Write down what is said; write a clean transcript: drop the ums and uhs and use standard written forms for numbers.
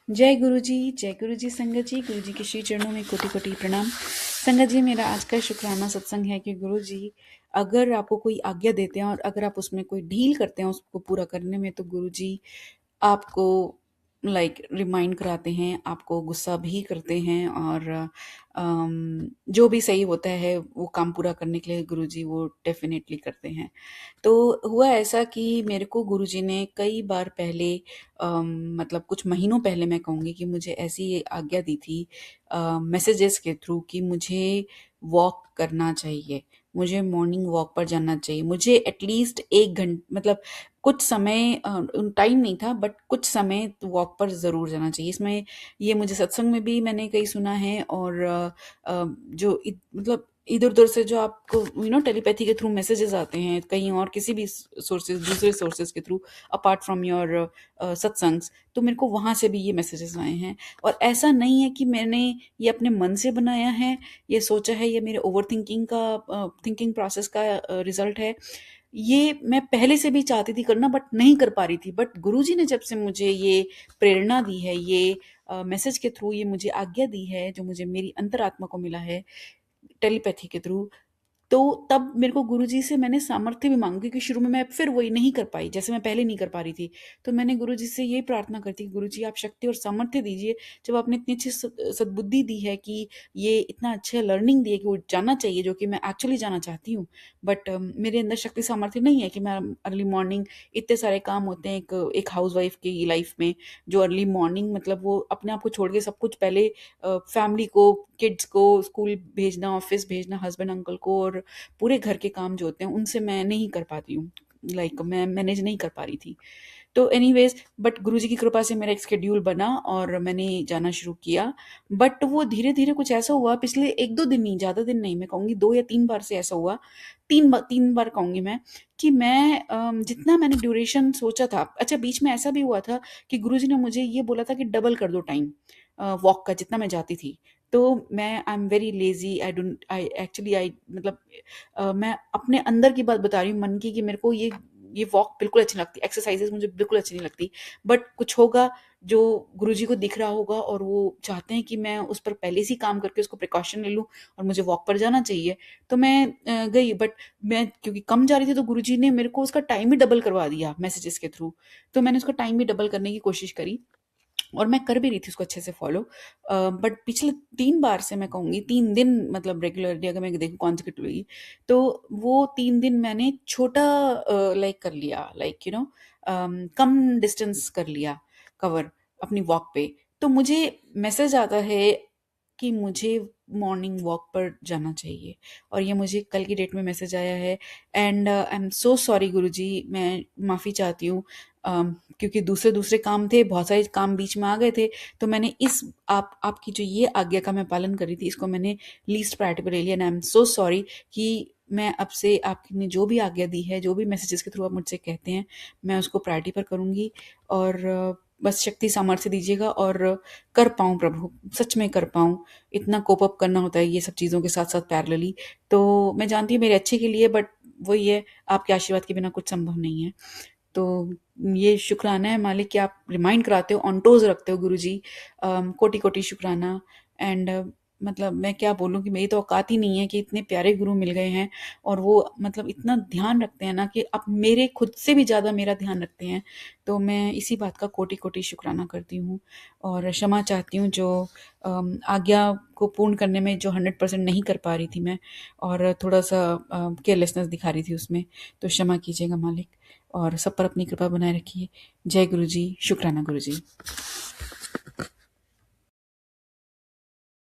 जय गुरु जी संगत जी। गुरु जी के श्री चरणों में कोटि कोटि प्रणाम। संगत जी, मेरा आज का शुक्राना सत्संग है कि गुरु जी अगर आपको कोई आज्ञा देते हैं और अगर आप उसमें कोई डील करते हैं उसको पूरा करने में, तो गुरु जी आपको रिमाइंड कराते हैं, आपको गुस्सा भी करते हैं, और जो भी सही होता है वो काम पूरा करने के लिए गुरु जी वो डेफिनेटली करते हैं। तो हुआ ऐसा कि मेरे को गुरुजी ने कई बार पहले मतलब कुछ महीनों पहले मैं कहूँगी कि मुझे ऐसी आज्ञा दी थी मैसेजेस के थ्रू कि मुझे वॉक करना चाहिए, मुझे मॉर्निंग वॉक पर जाना चाहिए, मुझे एटलीस्ट 1 घंटे मतलब कुछ समय टाइम नहीं था बट कुछ समय वॉक पर ज़रूर जाना चाहिए। इसमें ये मुझे सत्संग में भी मैंने कई सुना है, और जो मतलब इधर-उधर से जो आपको टेलीपैथी के थ्रू मैसेजेस आते हैं, कहीं और किसी भी सोर्सेज़ दूसरे सोर्सेज़ के through apart from your satsangs, तो मेरे को वहाँ से भी ये मैसेजेस आए हैं। और ऐसा नहीं है कि मैंने ये अपने मन से बनाया है, ये सोचा है, ये मेरे ओवरथिंकिंग का थिंकिंग प्रोसेस का रिज़ल्ट है। ये मैं पहले से भी चाहती थी करना बट नहीं कर पा रही थी। बट गुरुजी ने जब से मुझे ये प्रेरणा दी है, ये मैसेज के थ्रू ये मुझे आज्ञा दी है, जो मुझे मेरी अंतरात्मा को मिला है टेलीपैथी के थ्रू, तो तब मेरे को गुरुजी से मैंने सामर्थ्य भी माँगा, क्योंकि शुरू में मैं फिर वही नहीं कर पाई, जैसे मैं पहले नहीं कर पा रही थी। तो मैंने गुरुजी से यही प्रार्थना करती कि गुरुजी आप शक्ति और सामर्थ्य दीजिए, जब आपने इतनी अच्छी सद्बुद्धि दी है कि ये इतना अच्छा लर्निंग दी है कि वो जाना चाहिए, जो कि मैं एक्चुअली जाना चाहती हूँ। बट मेरे अंदर शक्ति सामर्थ्य नहीं है कि मैं अर्ली मॉर्निंग, इतने सारे काम होते हैं एक हाउसवाइफ की लाइफ में, जो अर्ली मॉर्निंग मतलब वो अपने आप को छोड़ के सब कुछ पहले फैमिली को, किड्स को स्कूल भेजना, ऑफिस भेजना, हस्बैंड अंकल को, और पूरे घर के काम जो होते हैं उनसे मैं नहीं कर पाती हूँ, मैं मैनेज नहीं कर पा रही थी। तो एनीवेज, बट गुरुजी की कृपा से मेरा एक शेड्यूल बना और मैंने जाना शुरू किया। बट वो धीरे धीरे कुछ ऐसा हुआ, पिछले 1-2 दिन नहीं, ज़्यादा दिन नहीं, मैं कहूँगी 2 या 3 बार से ऐसा हुआ, 3 बार कहूँगी मैं, कि मैं जितना मैंने ड्यूरेशन सोचा था, अच्छा बीच में ऐसा भी हुआ था कि गुरुजी ने मुझे ये बोला था कि डबल कर दो टाइम वॉक का जितना मैं जाती थी। तो मैं I am very lazy, I don't I actually I मतलब मैं अपने अंदर की बात बता रही हूँ, मन की, कि मेरे को ये वॉक बिल्कुल अच्छी नहीं लगती, एक्सरसाइज़ेज़ मुझे बिल्कुल अच्छी नहीं लगती। बट कुछ होगा जो गुरुजी को दिख रहा होगा और वो चाहते हैं कि मैं उस पर पहले से ही काम करके उसको प्रिकॉशन ले लूँ और मुझे वॉक पर जाना चाहिए। तो मैं गई, बट मैं क्योंकि कम जा रही थी तो गुरुजी ने मेरे को उसका टाइम ही डबल करवा दिया मैसेजेस के थ्रू। तो मैंने उसका टाइम भी डबल करने की कोशिश करी और मैं कर भी रही थी उसको अच्छे से फ़ॉलो। बट पिछले 3 बार से मैं कहूँगी, 3 दिन मतलब रेगुलरली अगर मैं देखूँ कॉन्सेक्यूटिवली, तो वो 3 दिन मैंने छोटा कर लिया, कम डिस्टेंस कर लिया कवर अपनी वॉक पे। तो मुझे मैसेज आता है कि मुझे मॉर्निंग वॉक पर जाना चाहिए, और ये मुझे कल की डेट में मैसेज आया है। And I am so sorry गुरुजी, मैं माफ़ी चाहती हूँ, क्योंकि दूसरे दूसरे काम थे, बहुत सारे काम बीच में आ गए थे। तो मैंने इस आपकी जो ये आज्ञा का मैं पालन कर रही थी, इसको मैंने लीस्ट प्रायोरिटी पे ले लिया। And I am so sorry कि मैं अब से आपने जो भी आज्ञा दी है, जो भी मैसेजेस के थ्रू आप मुझसे कहते हैं, मैं उसको प्रायोरिटी पर करूँगी। और बस शक्ति सामर्थ्य दीजिएगा और कर पाऊँ प्रभु, सच में कर पाऊँ। इतना कोप अप करना होता है ये सब चीज़ों के साथ-साथ पैरेलली। तो मैं जानती हूँ मेरे अच्छे के लिए, बट वही है, आपके आशीर्वाद के बिना कुछ संभव नहीं है। तो ये शुक्राना है मालिक कि आप रिमाइंड कराते हो, ऑन टोज़ रखते हो गुरुजी। कोटि-कोटि शुक्राना। एंड मतलब मैं क्या बोलूँ कि मेरी तो औकात ही नहीं है कि इतने प्यारे गुरु मिल गए हैं, और वो मतलब इतना ध्यान रखते हैं ना कि अब मेरे खुद से भी ज़्यादा मेरा ध्यान रखते हैं। तो मैं इसी बात का कोटि-कोटि शुक्राना करती हूँ और क्षमा चाहती हूँ जो आज्ञा को पूर्ण करने में जो 100% नहीं कर पा रही थी मैं, और थोड़ा-सा केयरलेसनेस दिखा रही थी उसमें। तो क्षमा कीजिएगा मालिक, और सब पर अपनी कृपा बनाए रखिए। जय गुरु जी, शुक्राना गुरु जी।